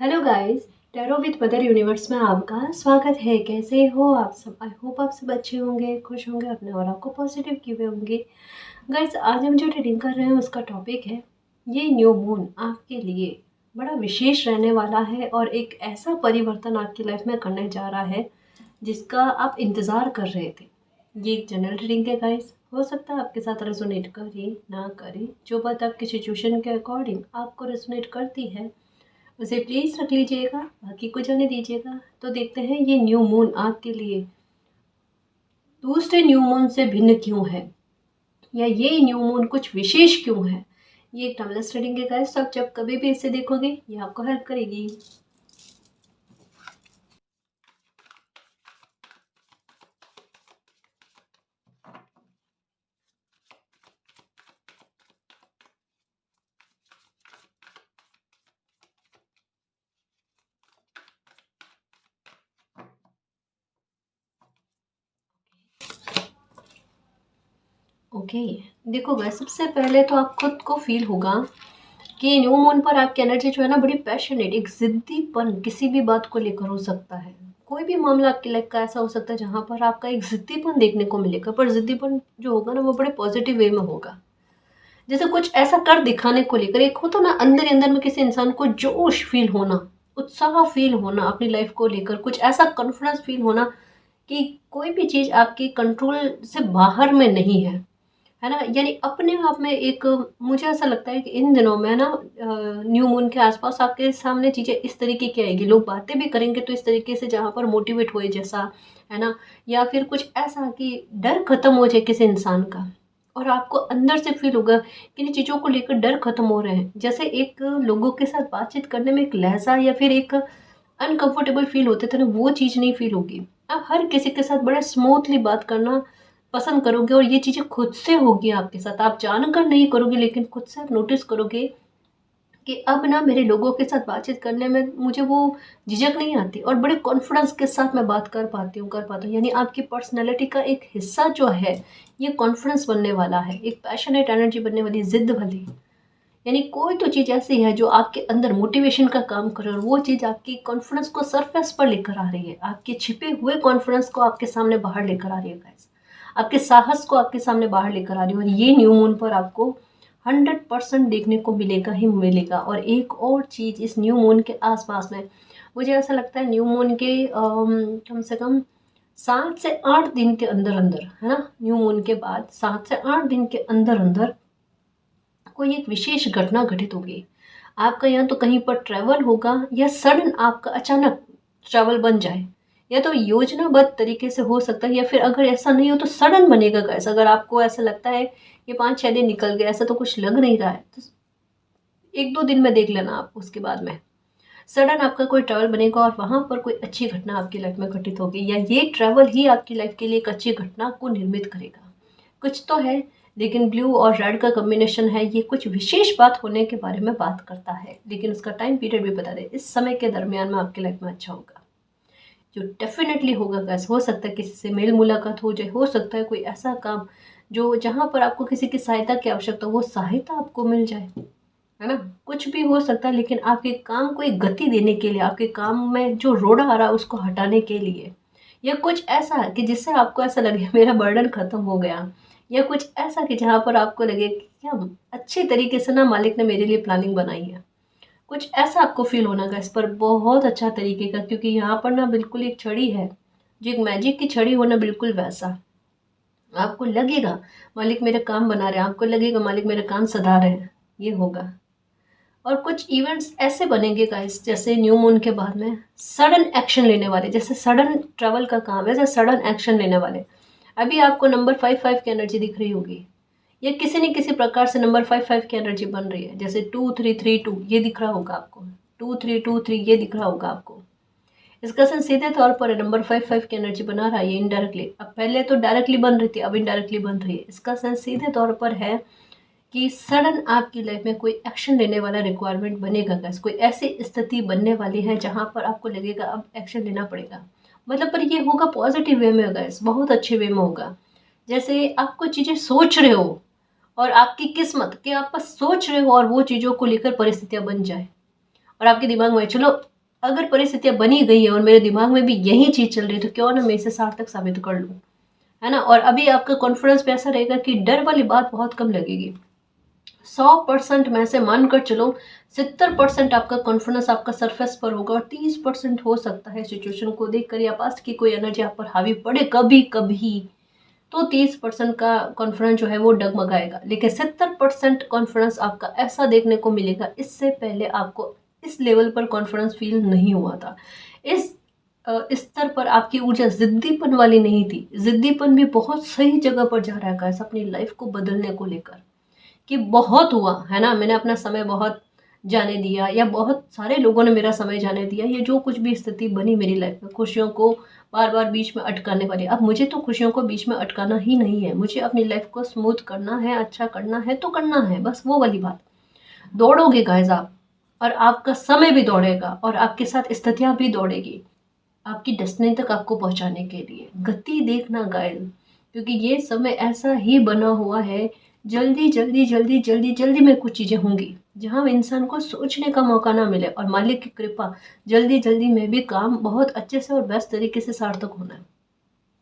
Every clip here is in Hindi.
Hello guys. Tarot with mother universe में आपका स्वागत है। कैसे हो आप सब? आई होप आप सब अच्छे होंगे, खुश होंगे, अपने और आपको पॉजिटिव किए हुए होंगे। गाइस, आज हम जो रीडिंग कर रहे हैं उसका टॉपिक है ये न्यू मून आपके लिए बड़ा विशेष रहने वाला है और एक ऐसा परिवर्तन आपकी लाइफ में करने जा रहा है जिसका आप इंतज़ार कर रहे थे। ये एक जनरल रीडिंग है गाइस। हो सकता है आपके साथ रेजोनेट करे ना करे, जो बात आपकी सिचुएशन के अकॉर्डिंग आपको रेजोनेट करती है उसे प्लीज़ रख लीजिएगा, बाकी को जाने दीजिएगा। तो देखते हैं ये न्यू मून आपके लिए दूसरे न्यू मून से भिन्न क्यों है, या ये न्यू मून कुछ विशेष क्यों है। ये एक टाइमलेस रीडिंग है गाइस, तो आप जब कभी भी इसे देखोगे ये आपको हेल्प करेगी। ओके, देखो गाइस, सबसे पहले तो आप खुद को फील होगा कि न्यू मून पर आपकी एनर्जी जो है ना बड़ी पैशनेट, एक जिद्दीपन किसी भी बात को लेकर हो सकता है। कोई भी मामला आपकी लाइफ का ऐसा हो सकता है जहाँ पर आपका एक जिद्दीपन देखने को मिलेगा, पर जिद्दीपन जो होगा ना वो बड़े पॉजिटिव वे में होगा। जैसे कुछ ऐसा कर दिखाने को लेकर, एक होता ना अंदर ही अंदर में किसी इंसान को जोश फील होना, उत्साह फील होना अपनी लाइफ को लेकर, कुछ ऐसा कॉन्फिडेंस फील होना कि कोई भी चीज़ आपके कंट्रोल से बाहर में नहीं है ना। यानी अपने आप में एक, मुझे ऐसा लगता है कि इन दिनों में ना न्यू मून के आसपास आपके सामने चीज़ें इस तरीके की आएगी, लोग बातें भी करेंगे तो इस तरीके से जहाँ पर मोटिवेट होए जैसा, है ना। या फिर कुछ ऐसा कि डर खत्म हो जाए किसी इंसान का, और आपको अंदर से फील होगा कि इन चीज़ों को लेकर डर खत्म हो रहे हैं। जैसे एक लोगों के साथ बातचीत करने में एक लहजा या फिर एक अनकंफर्टेबल फील होते थे ना, वो चीज़ नहीं फील होगी। आप हर किसी के साथ बड़ा स्मूथली बात करना पसंद करोगे, और ये चीज़ें खुद से होगी आपके साथ, आप जानकर नहीं करोगे लेकिन खुद से आप नोटिस करोगे कि अब ना मेरे लोगों के साथ बातचीत करने में मुझे वो झिझक नहीं आती, और बड़े कॉन्फिडेंस के साथ मैं बात कर पाता हूँ। यानी आपकी पर्सनैलिटी का एक हिस्सा जो है ये कॉन्फिडेंस बनने वाला है, एक पैशनेट एनर्जी बनने वाली, जिद वाली। यानी कोई तो चीज़ ऐसी है जो आपके अंदर मोटिवेशन का काम कर रही है, और वो चीज़ आपकी कॉन्फिडेंस को सरफेस पर लेकर आ रही है, आपके छिपे हुए कॉन्फिडेंस को आपके सामने बाहर लेकर आ रही है गाइस, आपके साहस को आपके सामने बाहर लेकर आ रही है। और ये न्यू मून पर आपको 100% देखने को मिलेगा ही मिलेगा। और एक और चीज़ इस न्यू मून के आसपास में, मुझे ऐसा लगता है न्यू मून के कम से कम 7 से 8 दिन के अंदर अंदर, है ना, न्यू मून के बाद 7 से 8 दिन के अंदर अंदर कोई एक विशेष घटना घटित होगी। आपका या तो कहीं पर ट्रैवल होगा, या सडन आपका अचानक ट्रैवल बन जाए, या तो योजनाबद्ध तरीके से हो सकता है, या फिर अगर ऐसा नहीं हो तो सडन बनेगा गाइस। अगर आपको ऐसा लगता है ये 5-6 दिन निकल गए, ऐसा तो कुछ लग नहीं रहा है, तो 1-2 दिन में देख लेना आप। उसके बाद में सडन आपका कोई ट्रैवल बनेगा और वहाँ पर कोई अच्छी घटना आपकी लाइफ में घटित होगी, या ये ट्रैवल ही आपकी लाइफ के लिए एक अच्छी घटना को निर्मित करेगा। कुछ तो है, लेकिन ब्लू और रेड का कॉम्बिनेशन है, ये कुछ विशेष बात होने के बारे में बात करता है। लेकिन उसका टाइम पीरियड भी बता दे, इस समय के दरमियान में आपकी लाइफ में अच्छा होगा, जो डेफिनेटली होगा गैस। हो सकता है किसी से मेल मुलाकात हो जाए, हो सकता है कोई ऐसा काम जो जहाँ पर आपको किसी की सहायता की आवश्यकता हो, वो सहायता आपको मिल जाए, है ना। कुछ भी हो सकता है, लेकिन आपके काम को एक गति देने के लिए, आपके काम में जो रोड़ा आ रहा है उसको हटाने के लिए, या कुछ ऐसा कि जिससे आपको ऐसा लगे मेरा बर्डन खत्म हो गया, या कुछ ऐसा कि जहाँ पर आपको लगे कि क्या अच्छे तरीके से ना मालिक ने मेरे लिए प्लानिंग बनाई है। कुछ ऐसा आपको फील होना का इस पर बहुत अच्छा तरीके का, क्योंकि यहाँ पर ना बिल्कुल एक छड़ी है, जो एक मैजिक की छड़ी हो ना, बिल्कुल वैसा आपको लगेगा मालिक मेरे काम बना रहे हैं, आपको लगेगा मालिक मेरे काम सधा रहे हैं, ये होगा। और कुछ इवेंट्स ऐसे बनेंगे गाइस, जैसे न्यू मून के बाद में सडन एक्शन लेने वाले, जैसे सडन ट्रैवल का काम है, जैसे सडन एक्शन लेने वाले। अभी आपको नंबर 5-5 की एनर्जी दिख रही होगी, या किसी न किसी प्रकार से नंबर 5-5 की एनर्जी बन रही है, जैसे 2-3-3-2 ये दिख रहा होगा आपको, 2-3-2-3 ये दिख रहा होगा आपको। इसका सेंस सीधे तौर पर नंबर 5-5 की एनर्जी बना रहा है ये इनडायरेक्टली। अब पहले तो डायरेक्टली बन रही थी, अब इनडायरेक्टली बन रही है। इसका सेंस सीधे तौर पर है कि सडन आपकी लाइफ में कोई एक्शन लेने वाला रिक्वायरमेंट बनेगा गाइस, कोई ऐसी स्थिति बनने वाली है जहाँ पर आपको लगेगा अब एक्शन लेना पड़ेगा। मतलब पर ये होगा पॉजिटिव वे में होगा, इस बहुत अच्छे वे में होगा। जैसे आप कोई चीज़ें सोच रहे हो, और आपकी किस्मत कि आप बस सोच रहे हो और वो चीज़ों को लेकर परिस्थितियाँ बन जाए, और आपके दिमाग में चलो अगर परिस्थितियाँ बनी गई है और मेरे दिमाग में भी यही चीज़ चल रही है तो क्यों ना मैं इसे सार्थक साबित कर लूँ, है ना। और अभी आपका कॉन्फिडेंस भी ऐसा रहेगा कि डर वाली बात बहुत कम लगेगी। 100% में से मानकर चलो 70% आपका कॉन्फिडेंस आपका सरफेस पर होगा और 30% हो सकता है सिचुएशन को देखकर या पास्ट की कोई एनर्जी आप पर हावी पड़े कभी कभी, तो 30% का कॉन्फिडेंस जो है वो डगमगाएगा। लेकिन 70% कॉन्फिडेंस आपका ऐसा देखने को मिलेगा, इससे पहले आपको इस लेवल पर कॉन्फिडेंस फील नहीं हुआ था। इस स्तर पर आपकी ऊर्जा जिद्दीपन वाली नहीं थी। जिद्दीपन भी बहुत सही जगह पर जा रहा है गाइस अपनी लाइफ को बदलने को लेकर, कि बहुत हुआ है ना, मैंने अपना समय बहुत जाने दिया या बहुत सारे लोगों ने मेरा समय जाने दिया, ये जो कुछ भी स्थिति बनी मेरी लाइफ में खुशियों को बार बार बीच में अटकाने वाली, अब मुझे तो खुशियों को बीच में अटकाना ही नहीं है, मुझे अपनी लाइफ को स्मूथ करना है, अच्छा करना है तो करना है, बस वो वाली बात। दौड़ोगे गाइस आप, और आपका समय भी दौड़ेगा और आपके साथ स्थितियां भी दौड़ेगी आपकी डेस्टिनी तक आपको पहुंचाने के लिए। गति देखना गाइस, क्योंकि ये समय ऐसा ही बना हुआ है, जल्दी जल्दी जल्दी जल्दी जल्दी में कुछ चीज़ें होंगी जहाँ इंसान को सोचने का मौका ना मिले, और मालिक की कृपा जल्दी जल्दी में भी काम बहुत अच्छे से और बेस्ट तरीके से सार्थक होना है।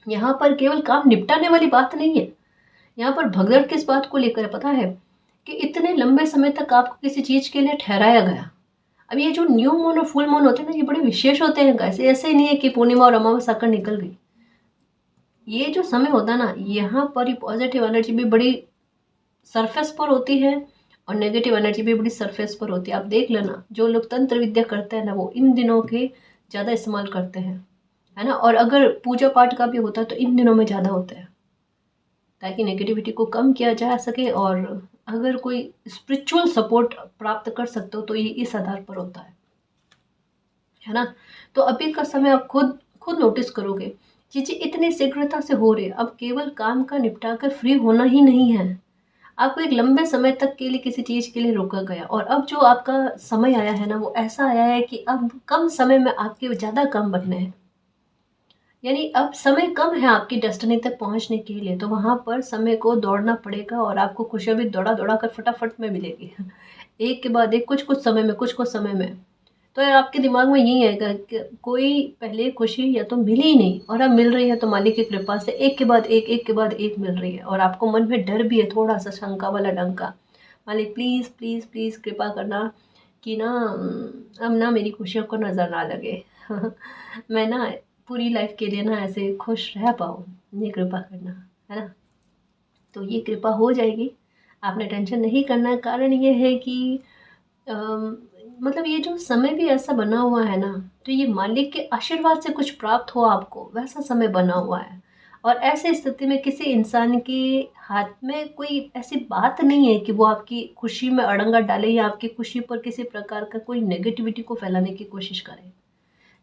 यहाँ पर केवल काम निपटाने वाली बात नहीं है, यहाँ पर भगदड़ किस बात को लेकर है पता है, कि इतने लंबे समय तक आपको किसी चीज़ के लिए ठहराया गया। अब ये जो न्यू मून और फुल मून होते हैं ना, ये बड़े विशेष होते हैं गाइस, ऐसे ही नहीं है कि पूर्णिमा और अमावस्या आकर निकल गई। ये जो समय होता है ना, यहाँ पर ही पॉजिटिव एनर्जी भी बड़ी सरफेस पर होती है और नेगेटिव एनर्जी भी बड़ी सरफेस पर होती है। आप देख लेना, जो लोग तंत्र विद्या करते हैं ना, वो इन दिनों के ज़्यादा इस्तेमाल करते हैं, है ना। और अगर पूजा पाठ का भी होता है तो इन दिनों में ज़्यादा होता है, ताकि नेगेटिविटी को कम किया जा सके। और अगर कोई स्पिरिचुअल सपोर्ट प्राप्त कर सकते हो तो ये इस आधार पर होता है ना। तो अभी का समय आप खुद खुद नोटिस करोगे, चीज़ें इतनी शीघ्रता से हो रही है। अब केवल काम का निपटा कर फ्री होना ही नहीं है, आपको एक लंबे समय तक के लिए किसी चीज़ के लिए रोका गया, और अब जो आपका समय आया है ना, वो ऐसा आया है कि अब कम समय में आपके ज़्यादा काम बनने हैं। यानी अब समय कम है आपकी डेस्टिनी तक पहुंचने के लिए, तो वहाँ पर समय को दौड़ना पड़ेगा और आपको खुशियाँ भी दौड़ा दौड़ा कर फटाफट में मिलेगी एक के बाद एक, कुछ कुछ समय में, कुछ कुछ समय में। तो आपके दिमाग में यही आएगा कि कोई पहले खुशी या तो मिली ही नहीं और अब मिल रही है, तो मालिक की कृपा से एक के बाद एक मिल रही है। और आपको मन में डर भी है, थोड़ा सा शंका वाला डंका, मालिक प्लीज़ प्लीज़ प्लीज़ कृपा करना कि ना अब ना मेरी खुशियों को नज़र ना लगे मैं ना पूरी लाइफ के लिए ना ऐसे खुश रह पाऊँ, ये कृपा करना, है ना। तो ये कृपा हो जाएगी, आपने टेंशन नहीं करना है। कारण ये है कि मतलब ये जो समय भी ऐसा बना हुआ है ना, तो ये मालिक के आशीर्वाद से कुछ प्राप्त हो आपको, वैसा समय बना हुआ है। और ऐसे स्थिति में किसी इंसान के हाथ में कोई ऐसी बात नहीं है कि वो आपकी खुशी में अड़ंगा डाले या आपकी खुशी पर किसी प्रकार का कोई नेगेटिविटी को फैलाने की कोशिश करे।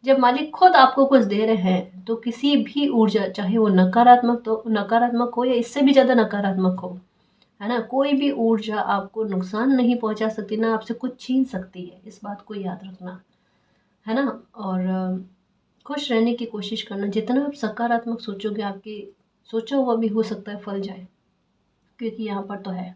जब मालिक खुद आपको कुछ दे रहे हैं तो किसी भी ऊर्जा, चाहे वो नकारात्मक हो या इससे भी ज़्यादा नकारात्मक हो, है ना, कोई भी ऊर्जा आपको नुकसान नहीं पहुंचा सकती, ना आपसे कुछ छीन सकती है, इस बात को याद रखना, है ना। और खुश रहने की कोशिश करना, जितना आप सकारात्मक सोचोगे आपकी सोचा हुआ भी हो सकता है फल जाए, क्योंकि यहाँ पर तो है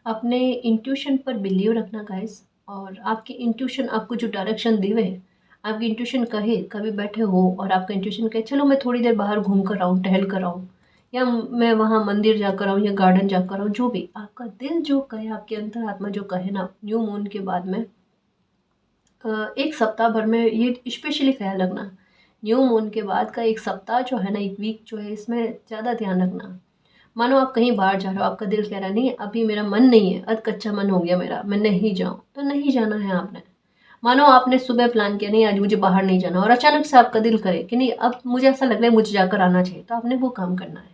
अपने इंट्यूशन पर बिलीव रखना गाइस। और आपकी इंट्यूशन आपको जो डायरेक्शन देवे, आपकी इंट्यूशन कहे, कभी बैठे हो और आपका इंट्यूशन कहे चलो मैं थोड़ी देर बाहर घूम कर आऊँ, टहल कर आऊँ, या मैं वहाँ मंदिर जाकर आऊँ या गार्डन जाकर आऊँ, जो भी आपका दिल जो कहे, आपके अंतर आत्मा जो कहे ना, न्यू मून के बाद में एक सप्ताह भर में ये स्पेशली ख्याल रखना, न्यू मून के बाद का एक सप्ताह जो है ना, एक वीक जो है, इसमें ज़्यादा ध्यान रखना। मानो आप कहीं बाहर जा रहे हो, आपका दिल कह रहा है नहीं अभी मेरा मन नहीं है, अध कच्चा मन हो गया मेरा, मैं नहीं जाऊँ, तो नहीं जाना है आपने। मानो आपने सुबह प्लान किया नहीं आज मुझे बाहर नहीं जाना, और अचानक से आपका दिल करे कि नहीं अब मुझे ऐसा लग रहा है मुझे जाकर आना चाहिए, तो आपने वो काम करना है।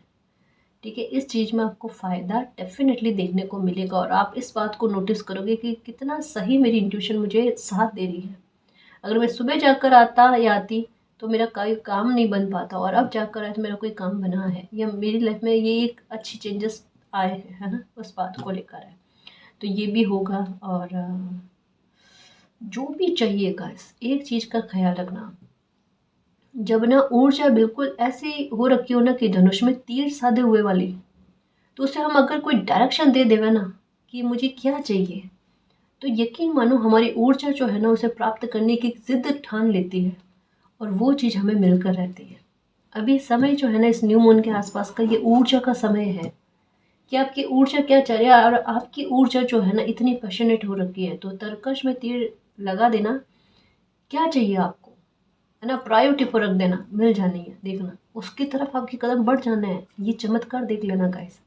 ठीक है, इस चीज़ में आपको फ़ायदा डेफिनेटली देखने को मिलेगा और आप इस बात को नोटिस करोगे कि कितना सही मेरी इंट्यूशन मुझे साथ दे रही है। अगर मैं सुबह जाकर आता या आती तो मेरा कोई काम नहीं बन पाता, और अब जाकर आए तो मेरा कोई काम बना है, या मेरी लाइफ में ये एक अच्छी चेंजेस आए हैं, है ना, उस बात को लेकर है। तो ये भी होगा। और जो भी चाहिएगा इस एक चीज़ का ख्याल रखना, जब ना ऊर्जा बिल्कुल ऐसी हो रखी हो ना कि धनुष में तीर साधे हुए वाली, तो उसे हम अगर कोई डायरेक्शन दे देवे ना कि मुझे क्या चाहिए, तो यकीन मानो हमारी ऊर्जा जो है ना उसे प्राप्त करने की ज़िद ठान लेती है और वो चीज़ हमें मिलकर रहती है। अभी समय जो है ना इस न्यू मून के आसपास का ये ऊर्जा का समय है कि आपकी ऊर्जा क्या चाह रही है, और आपकी ऊर्जा जो है ना इतनी पैशनेट हो रखी है, तो तरकश में तीर लगा देना। क्या चाहिए आपको, है ना, प्रायोरिटी पर रख देना, मिल जानी है, देखना उसकी तरफ आपकी कदम बढ़ जाना है। ये चमत्कार देख लेना गाइस,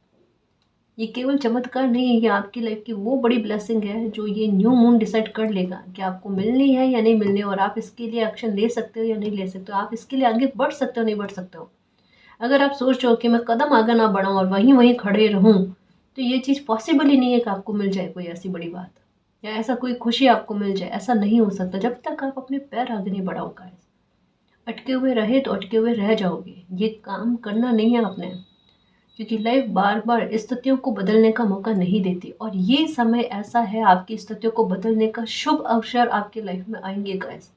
ये केवल चमत्कार नहीं है, ये आपकी लाइफ की वो बड़ी ब्लेसिंग है जो ये न्यू मून डिसाइड कर लेगा कि आपको मिलनी है या नहीं मिलनी, और आप इसके लिए एक्शन ले सकते हो या नहीं ले सकते हो, आप इसके लिए आगे बढ़ सकते हो नहीं बढ़ सकते हो। अगर आप सोच रहे हो कि मैं कदम आगे ना बढ़ाऊँ और वहीं वहीं खड़े रहूँ, तो ये चीज़ पॉसिबल ही नहीं है कि आपको मिल जाए कोई ऐसी बड़ी बात, या ऐसा कोई खुशी आपको मिल जाए। ऐसा नहीं हो सकता जब तक आप अपने पैर आगे नहीं बढ़ाओगे। अटके हुए रहे तो अटके हुए रह जाओगे, ये काम करना नहीं है आपने, क्योंकि लाइफ बार बार स्थितियों को बदलने का मौका नहीं देती, और ये समय ऐसा है आपकी स्थितियों को बदलने का। शुभ अवसर आपकी लाइफ में आएंगे गाइस।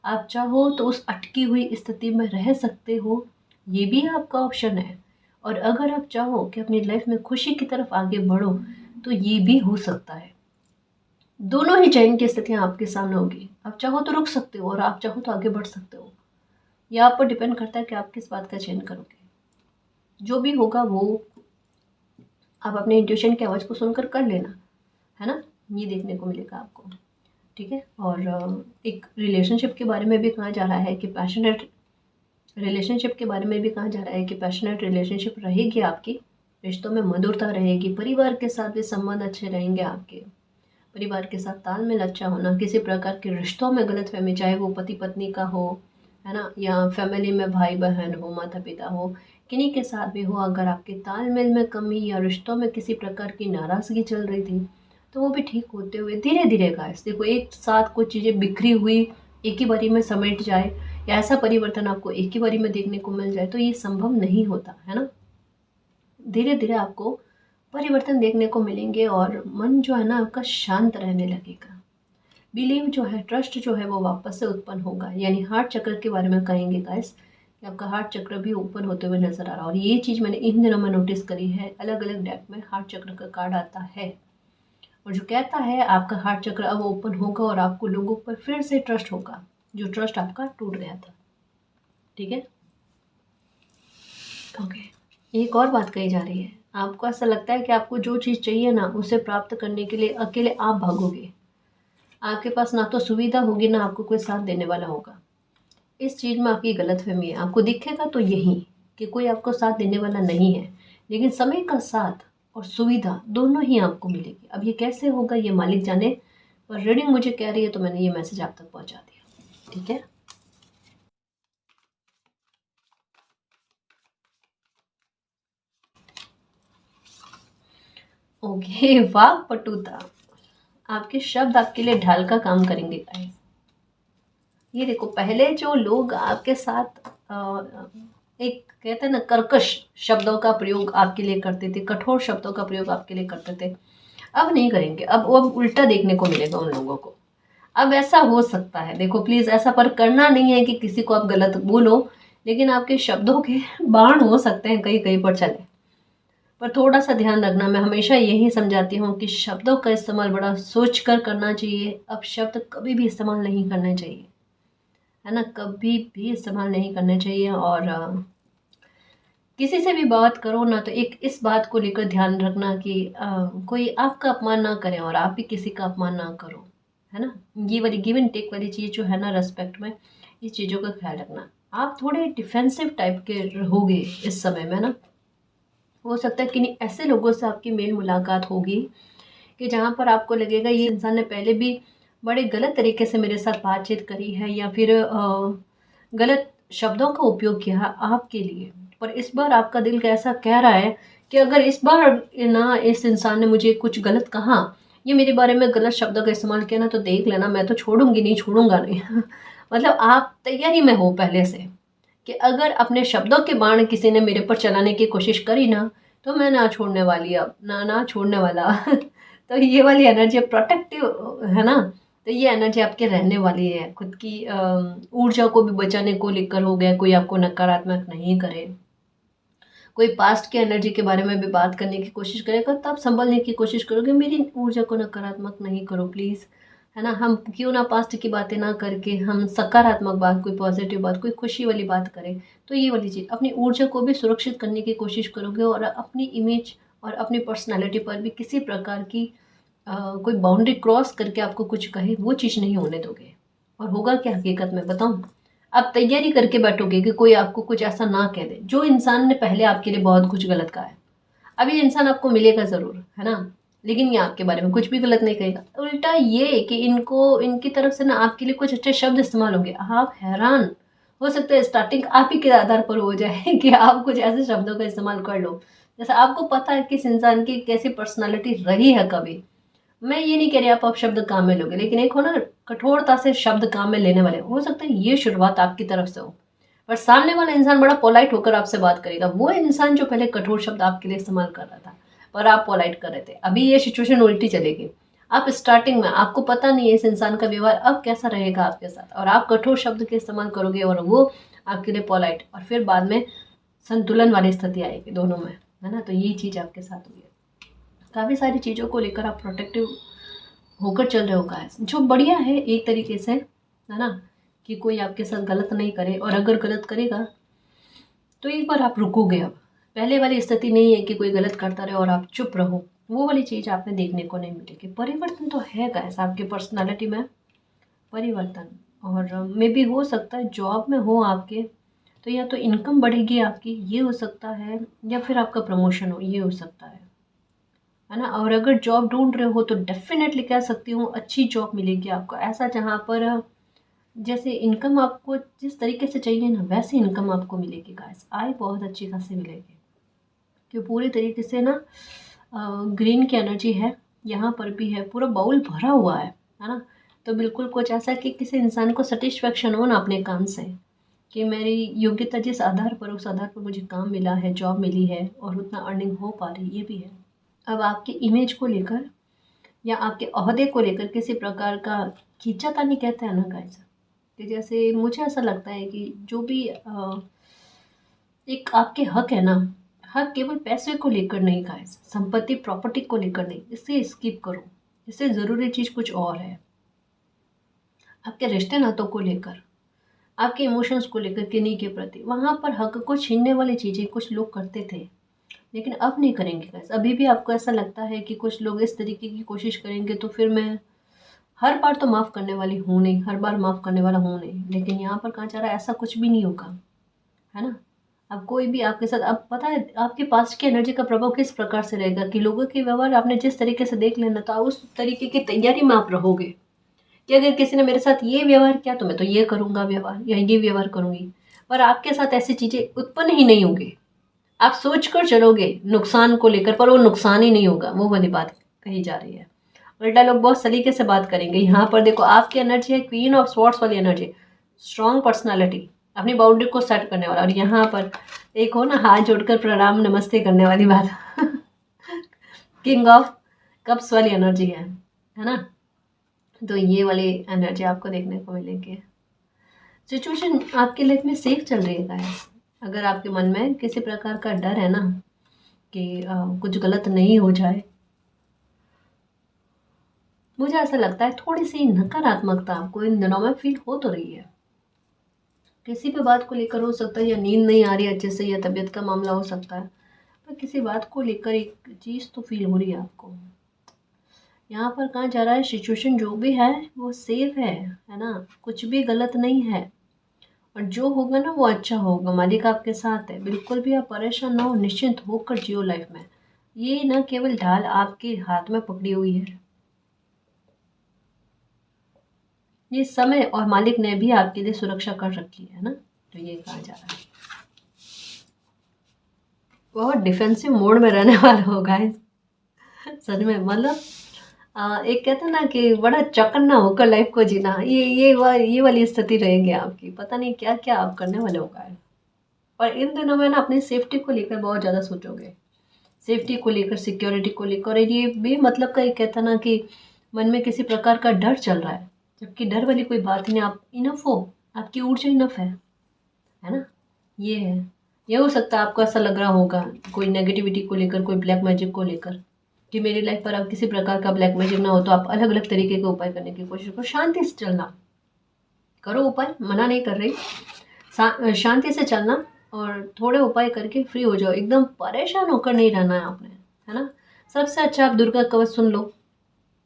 आप चाहो तो उस अटकी हुई स्थिति में रह सकते हो, ये भी आपका ऑप्शन है। और अगर आप चाहो कि अपनी लाइफ में खुशी की तरफ आगे बढ़ो, तो ये भी हो सकता है। दोनों ही चयन की स्थितियाँ आपके सामने होगी। आप चाहो तो रुक सकते हो और आप चाहो तो आगे बढ़ सकते हो। यह आप पर डिपेंड करता है कि आप किस बात का चयन करोगे। जो भी होगा वो आप अपने इंट्यूशन की आवाज़ को सुनकर कर लेना, है ना, ये देखने को मिलेगा आपको। ठीक है। और एक रिलेशनशिप के बारे में भी कहा जा रहा है कि पैशनेट रिलेशनशिप के बारे में भी कहा जा रहा है कि पैशनेट रिलेशनशिप रहेगी आपकी, रिश्तों में मधुरता रहेगी, परिवार के साथ भी संबंध अच्छे रहेंगे आपके, परिवार के साथ तालमेल अच्छा होना, किसी प्रकार के रिश्तों में गलतफहमी, चाहे वो पति पत्नी का हो, है ना, या फैमिली में भाई बहन हो, माता पिता हो, किन्हीं के साथ भी हो, अगर आपके तालमेल में कमी या रिश्तों में किसी प्रकार की नाराज़गी चल रही थी, तो वो भी ठीक होते हुए धीरे धीरे गाइस, देखो एक साथ कुछ चीज़ें बिखरी हुई एक ही बारी में समेट जाए, या ऐसा परिवर्तन आपको एक ही बारी में देखने को मिल जाए, तो ये संभव नहीं होता, है ना। धीरे धीरे आपको परिवर्तन देखने को मिलेंगे और मन जो है ना आपका शांत रहने लगेगा। बिलीव जो है, ट्रस्ट जो है वो वापस से उत्पन्न होगा। यानी हार्ट चक्र के बारे में कहेंगे गाइस कि आपका हार्ट चक्र भी ओपन होते हुए नजर आ रहा है, और ये चीज़ मैंने इन दिनों में नोटिस करी है। अलग अलग डेक में हार्ट चक्र का कार्ड आता है और जो कहता है आपका हार्ट चक्र अब ओपन होगा और आपको लोगों पर फिर से ट्रस्ट होगा, जो ट्रस्ट आपका टूट गया था। ठीक है, ओके। एक और बात कही जा रही है, आपको ऐसा लगता है कि आपको जो चीज़ चाहिए ना उसे प्राप्त करने के लिए अकेले आप भागोगे। आपके पास ना तो सुविधा होगी ना आपको कोई साथ देने वाला होगा। इस चीज़ में आपकी गलतफहमी है। आपको दिखेगा तो यही कि कोई आपको साथ देने वाला नहीं है, लेकिन समय का साथ और सुविधा दोनों ही आपको मिलेगी। अब ये कैसे होगा ये मालिक जाने, पर रीडिंग मुझे कह रही है तो मैंने ये मैसेज आप तक पहुंचा दिया। ठीक है, ओके। वाह पटुता, आपके शब्द आपके लिए ढाल का काम करेंगे गाइस। ये देखो, पहले जो लोग आपके साथ एक कहते हैं ना कर्कश शब्दों का प्रयोग आपके लिए करते थे, कठोर शब्दों का प्रयोग आपके लिए करते थे, अब नहीं करेंगे। अब उल्टा देखने को मिलेगा उन लोगों को। अब ऐसा हो सकता है, देखो प्लीज़, ऐसा पर करना नहीं है कि किसी को आप गलत बोलो, लेकिन आपके शब्दों के बाण हो सकते हैं कहीं कहीं पर चले, पर थोड़ा सा ध्यान रखना। मैं हमेशा यही समझाती हूँ कि शब्दों का इस्तेमाल बड़ा सोच कर करना चाहिए। अब शब्द कभी भी इस्तेमाल नहीं करने चाहिए, है ना, कभी भी इस्तेमाल नहीं करने चाहिए। और किसी से भी बात करो ना तो एक इस बात को लेकर ध्यान रखना कि कोई आपका अपमान ना करे और आप भी किसी का अपमान ना करो, है ना। ये वाली गिव एंड टेक वाली चीज़ जो है ना, रेस्पेक्ट में, इस चीज़ों का ख्याल रखना। आप थोड़े डिफेंसिव टाइप के रहोगे इस समय में ना। हो सकता है कि ऐसे लोगों से आपकी मेल मुलाकात होगी कि जहाँ पर आपको लगेगा ये इंसान ने पहले भी बड़े गलत तरीके से मेरे साथ बातचीत करी है, या फिर गलत शब्दों का उपयोग किया है आपके लिए, पर इस बार आपका दिल कैसा कह रहा है कि अगर इस बार ना इस इंसान ने मुझे कुछ गलत कहा, ये मेरे बारे में गलत शब्दों का इस्तेमाल किया ना, तो देख लेना, मैं तो छोड़ूंगी नहीं, छोड़ूंगा नहीं। मतलब आप तैयारी में हो पहले से कि अगर अपने शब्दों के बाण किसी ने मेरे पर चलाने की कोशिश करी ना, तो मैं ना छोड़ने वाली, अब ना छोड़ने वाला। तो ये वाली एनर्जी प्रोटेक्टिव है ना, तो ये एनर्जी आपके रहने वाली है। खुद की ऊर्जा को भी बचाने को लेकर हो गया, कोई आपको नकारात्मक नहीं करे, कोई पास्ट की एनर्जी के बारे में भी बात करने की कोशिश करेगा तब संभलने की कोशिश करोगे। मेरी ऊर्जा को नकारात्मक नहीं करो प्लीज़, है ना। हम क्यों ना पास्ट की बातें ना करके हम सकारात्मक बात, कोई पॉजिटिव बात, कोई खुशी वाली बात करें। तो ये वाली चीज़, अपनी ऊर्जा को भी सुरक्षित करने की कोशिश करोगे और अपनी इमेज और अपनी पर्सनैलिटी पर भी किसी प्रकार की कोई बाउंड्री क्रॉस करके आपको कुछ कहे, वो चीज़ नहीं होने दोगे। और होगा क्या हकीकत में बताऊँ, आप तैयारी करके बैठोगे कि कोई आपको कुछ ऐसा ना कह दे। जो इंसान ने पहले आपके लिए बहुत कुछ गलत कहा है, अब ये इंसान आपको मिलेगा ज़रूर, है ना, लेकिन ये आपके बारे में कुछ भी गलत नहीं कहेगा। उल्टा ये कि इनको, इनकी तरफ से ना आपके लिए कुछ अच्छे शब्द इस्तेमाल होंगे। आप हैरान हो सकते हैं, स्टार्टिंग आप ही के आधार पर हो जाए कि आप कुछ ऐसे शब्दों का इस्तेमाल कर लो जैसे आपको पता है किस इंसान की कैसी पर्सनालिटी रही है कभी। मैं ये नहीं कह रही आप शब्द काम में लोगे, लेकिन एक हो ना, कठोरता से शब्द काम में लेने वाले, हो सकता है ये शुरुआत आपकी तरफ से हो। पर सामने वाला इंसान बड़ा पोलाइट होकर आपसे बात करेगा। वो इंसान जो पहले कठोर शब्द आपके लिए इस्तेमाल कर रहा था पर आप पोलाइट कर रहे थे, अभी ये सिचुएशन उल्टी चलेगी। आप स्टार्टिंग में, आपको पता नहीं है इस इंसान का व्यवहार अब कैसा रहेगा आपके साथ, और आप कठोर शब्द के इस्तेमाल करोगे और वो आपके लिए पोलाइट, और फिर बाद में संतुलन वाली स्थिति आएगी दोनों में, है ना। तो ये चीज़ आपके साथ हुई है। काफ़ी सारी चीज़ों को लेकर आप प्रोटेक्टिव होकर चल रहे हो गाइस, जो बढ़िया है एक तरीके से, है ना, कि कोई आपके साथ गलत नहीं करे, और अगर गलत करेगा तो एक बार आप रुकोगे। अब पहले वाली स्थिति नहीं है कि कोई गलत करता रहे और आप चुप रहो, वो वाली चीज़ आपने देखने को नहीं मिलेगी। परिवर्तन तो है गाइस आपकी पर्सनालिटी में, परिवर्तन। और मे भी हो सकता है जॉब में हो आपके, तो या तो इनकम बढ़ेगी आपकी, ये हो सकता है, या फिर आपका प्रमोशन हो, ये हो सकता है ना। और अगर जॉब ढूंढ रहे हो तो डेफिनेटली कह सकती हूँ अच्छी जॉब मिलेगी आपको, ऐसा जहाँ पर जैसे इनकम आपको जिस तरीके से चाहिए ना वैसे इनकम आपको मिलेगी गाइस। आय बहुत अच्छी खासी मिलेगी, कि पूरी तरीके से ना ग्रीन की एनर्जी है, यहाँ पर भी है, पूरा बाउल भरा हुआ है ना। तो बिल्कुल कुछ ऐसा कि किसी इंसान को सेटिस्फेक्शन हो ना अपने काम से, कि मेरी योग्यता जिस आधार पर, उस आधार पर मुझे काम मिला है, जॉब मिली है और उतना अर्निंग हो पा रही, ये भी है। अब आपकी इमेज को लेकर या आपके ओहदे को लेकर किसी प्रकार का खींचातानी कहते हैं ना गाइस, कि जैसे मुझे ऐसा लगता है कि जो भी एक आपके हक है ना, हक केवल पैसे को लेकर नहीं गाइस, संपत्ति प्रॉपर्टी को लेकर नहीं, इससे स्किप करो। इससे ज़रूरी चीज़ कुछ और है, आपके रिश्ते नातों को लेकर, आपके इमोशंस को लेकर, किन्हीं के प्रति। वहाँ पर हक को छीनने वाली चीज़ें कुछ लोग करते थे, लेकिन अब नहीं करेंगे गाइस। अभी भी आपको ऐसा लगता है कि कुछ लोग इस तरीके की कोशिश करेंगे, तो फिर मैं हर बार तो माफ़ करने वाली हूँ नहीं, हर बार माफ़ करने वाला हूँ नहीं, लेकिन यहाँ पर कहाँ जा रहा है, ऐसा कुछ भी नहीं होगा, है ना। अब कोई भी आपके साथ, अब पता है आपके पास्ट की एनर्जी का प्रभाव किस प्रकार से रहेगा, कि लोगों के व्यवहार आपने जिस तरीके से देख लेना, तो उस तरीके की तैयारी में आप रहोगे कि अगर किसी ने मेरे साथ ये व्यवहार किया तो मैं तो ये करूँगा व्यवहार, या ये व्यवहार करूँगी। पर आपके साथ ऐसी चीज़ें उत्पन्न ही नहीं होंगी। आप सोच कर चलोगे नुकसान को लेकर, पर वो नुकसान ही नहीं होगा, वो वाली बात कही जा रही है। उल्टा लोग बहुत सलीके से बात करेंगे। यहाँ पर देखो आपकी एनर्जी है क्वीन ऑफ स्वॉर्ड्स वाली एनर्जी, स्ट्रॉन्ग पर्सनालिटी, अपनी बाउंड्री को सेट करने वाला, और यहाँ पर एक हो ना हाथ जोड़कर प्रणाम नमस्ते करने वाली बात किंग ऑफ कप्स वाली एनर्जी है ना। तो ये वाली एनर्जी आपको देखने को मिलेगी। सिचुएशन आपके लाइफ में सेफ चल रही है गाइस। अगर आपके मन में किसी प्रकार का डर है ना कि कुछ गलत नहीं हो जाए, मुझे ऐसा लगता है थोड़ी सी नकारात्मकता आपको इन दिनों में फील हो तो रही है। किसी भी बात को लेकर हो सकता है, या नींद नहीं आ रही अच्छे से, या तबीयत का मामला हो सकता है, पर किसी बात को लेकर एक चीज़ तो फील हो रही है आपको। यहाँ पर कहाँ जा रहा है, सिचुएशन जो भी है वो सेफ है ना, कुछ भी गलत नहीं है, और जो होगा ना वो अच्छा होगा। मालिक आपके साथ है, बिल्कुल भी आप परेशान ना हो, निश्चिंत होकर जियो लाइफ में। ये ना केवल ढाल आपके हाथ में पकड़ी हुई है, ये समय और मालिक ने भी आपके लिए सुरक्षा कर रखी है ना। तो ये कहा जा रहा है बहुत डिफेंसिव मोड में रहने वाला होगा सच में। मतलब एक कहते हैं ना कि बड़ा चौकन्ना होकर लाइफ को जीना, ये वाली स्थिति रहेगी आपकी। पता नहीं क्या क्या आप करने वाले होगा। और इन दिनों में ना अपनी सेफ्टी को लेकर बहुत ज़्यादा सोचोगे, सेफ्टी को लेकर, सिक्योरिटी को लेकर। और ये भी मतलब का एक कहता ना कि मन में किसी प्रकार का डर चल रहा है, जबकि डर वाली कोई बात ही नहीं। आप इनफ हो, आपकी ऊर्जा इनफ है ना। ये है, ये हो सकता है आपको ऐसा लग रहा होगा कोई नेगेटिविटी को लेकर, कोई ब्लैक मैजिक को लेकर, कि मेरी लाइफ पर अब किसी प्रकार का ब्लैक मैजिक ना हो, तो आप अलग अलग तरीके के उपाय करने की कोशिश करो। शांति से चलना, करो उपाय, मना नहीं कर रही, शांति से चलना और थोड़े उपाय करके फ्री हो जाओ। एकदम परेशान होकर नहीं रहना है आपने, है ना। सबसे अच्छा आप दुर्गा कवच सुन लो,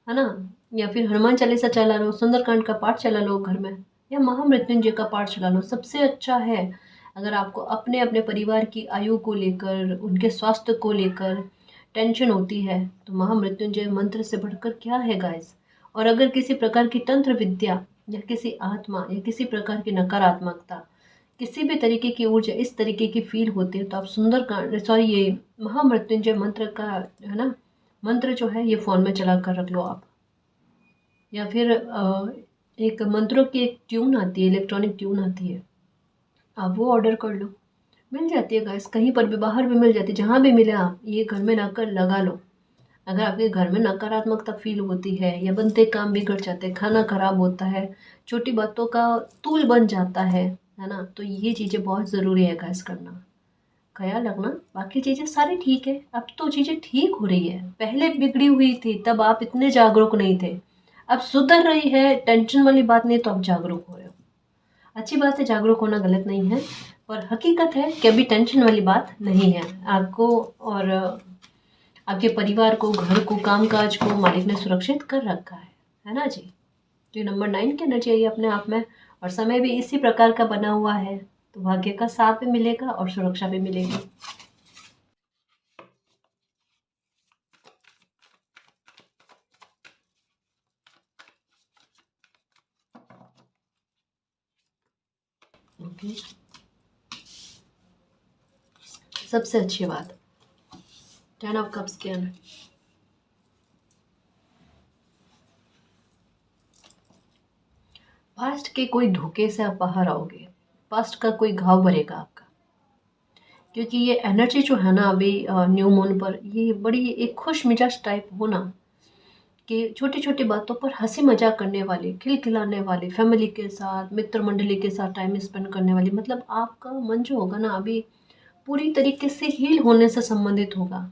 है ना, या फिर हनुमान चालीसा चला लो, सुंदरकांड का पाठ चला लो घर में, या महामृत्युंजय का पाठ चला लो। सबसे अच्छा है अगर आपको अपने अपने परिवार की आयु को लेकर, उनके स्वास्थ्य को लेकर टेंशन होती है, तो महामृत्युंजय मंत्र से बढ़कर क्या है गाइस। और अगर किसी प्रकार की तंत्र विद्या या किसी आत्मा या किसी प्रकार की नकारात्मकता, किसी भी तरीके की ऊर्जा इस तरीके की फील होती है, तो आप सुंदरकांड, सॉरी, ये महामृत्युंजय मंत्र का, है ना, मंत्र जो है ये फ़ोन में चला कर रख लो आप। या फिर एक मंत्रों की एक ट्यून आती है, इलेक्ट्रॉनिक ट्यून आती है, आप वो ऑर्डर कर लो, मिल जाती है गाइस, कहीं पर भी, बाहर भी मिल जाती है, जहाँ भी मिले आप ये घर में लाकर लगा लो। अगर आपके घर में नकारात्मकता फील होती है, या बनते काम बिगड़ जाते हैं, खाना खराब होता है, छोटी बातों का तूल बन जाता है ना, तो ये चीज़ें बहुत ज़रूरी है गाइस करना। ख्याल रखना, बाकी चीज़ें सारी ठीक है, अब तो चीज़ें ठीक हो रही है, पहले बिगड़ी हुई थी तब आप इतने जागरूक नहीं थे, अब सुधर रही है, टेंशन वाली बात नहीं, तो आप जागरूक हो रहे हो। अच्छी बात है, जागरूक होना गलत नहीं है, पर हकीकत है कि अभी टेंशन वाली बात नहीं है आपको, और आपके परिवार को, घर को, कामकाज को मालिक ने सुरक्षित कर रखा है ना जी। जो नंबर 9 की एनर्जी आई है अपने आप में, और समय भी इसी प्रकार का बना हुआ है, तो भाग्य का साथ भी मिलेगा और सुरक्षा भी मिलेगी। ओके, सबसे अच्छी बात, 10 ऑफ कप्स के अंदर पास्ट के कोई धोखे से आप बाहर आओगे, पास्ट का कोई घाव भरेगा आपका, क्योंकि ये एनर्जी जो है ना अभी न्यू मून पर, ये बड़ी एक खुश मिजाज टाइप होना, कि छोटी छोटी बातों पर हंसी मजाक करने वाली, खिलखिलाने वाली, फैमिली के साथ, मित्र मंडली के साथ टाइम स्पेंड करने वाली, मतलब आपका मन जो होगा ना अभी पूरी तरीके से हील होने से संबंधित होगा।